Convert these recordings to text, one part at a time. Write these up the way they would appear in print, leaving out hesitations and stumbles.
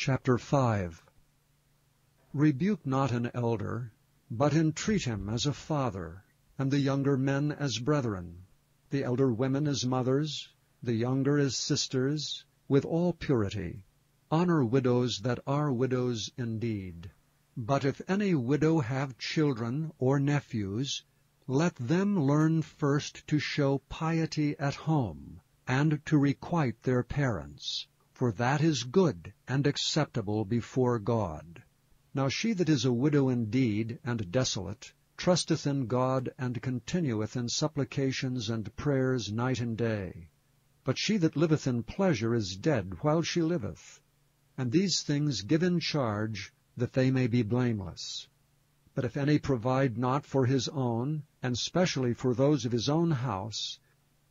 Chapter 5. Rebuke not an elder, but entreat him as a father, and the younger men as brethren, the elder women as mothers, the younger as sisters, with all purity. Honor widows that are widows indeed. But if any widow have children or nephews, let them learn first to show piety at home, and to requite their parents, for that is good and acceptable before God. Now she that is a widow indeed and desolate trusteth in God, and continueth in supplications and prayers night and day. But she that liveth in pleasure is dead while she liveth. And these things give in charge, that they may be blameless. But if any provide not for his own, and specially for those of his own house,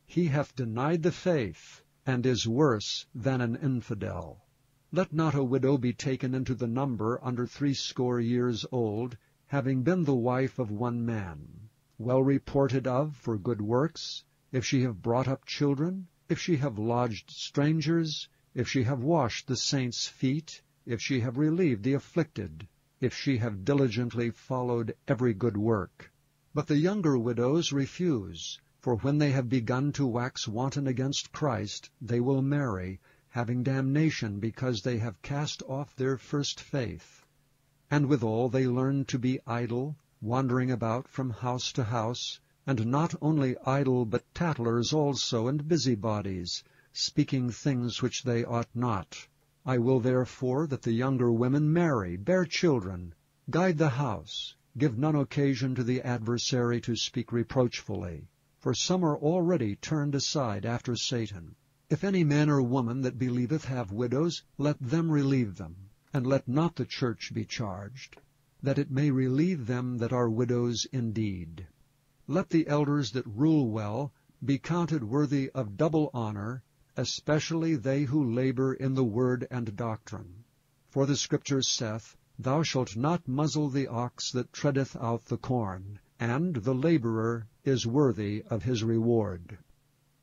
he hath denied the faith, and is worse than an infidel. Let not a widow be taken into the number under 80 years old, having been the wife of one man, well reported of for good works, if she have brought up children, if she have lodged strangers, if she have washed the saints' feet, if she have relieved the afflicted, if she have diligently followed every good work. But the younger widows refuse, for when they have begun to wax wanton against Christ, they will marry, having damnation, because they have cast off their first faith. And withal they learn to be idle, wandering about from house to house, and not only idle, but tattlers also, and busybodies, speaking things which they ought not. I will therefore that the younger women marry, bear children, guide the house, give none occasion to the adversary to speak reproachfully. For some are already turned aside after Satan. If any man or woman that believeth have widows, let them relieve them, and let not the church be charged, that it may relieve them that are widows indeed. Let the elders that rule well be counted worthy of double honor, especially they who labor in the word and doctrine. For the Scripture saith, Thou shalt not muzzle the ox that treadeth out the corn, and the laborer is worthy of his reward.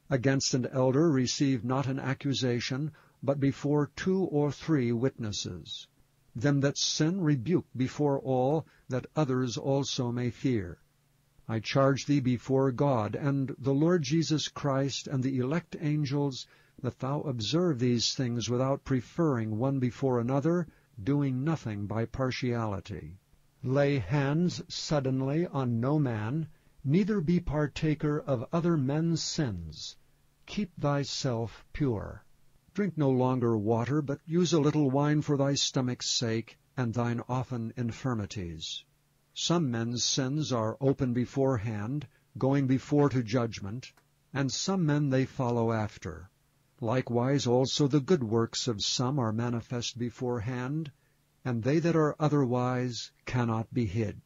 Against an elder receive not an accusation, but before 2 or 3 witnesses. Them that sin rebuke before all, that others also may fear. I charge thee before God, and the Lord Jesus Christ, and the elect angels, that thou observe these things without preferring one before another, doing nothing by partiality. Lay hands suddenly on no man, neither be partaker of other men's sins. Keep thyself pure. Drink no longer water, but use a little wine for thy stomach's sake, and thine often infirmities. Some men's sins are open beforehand, going before to judgment, and some men they follow after. Likewise also the good works of some are manifest beforehand, and they that are otherwise cannot be hid.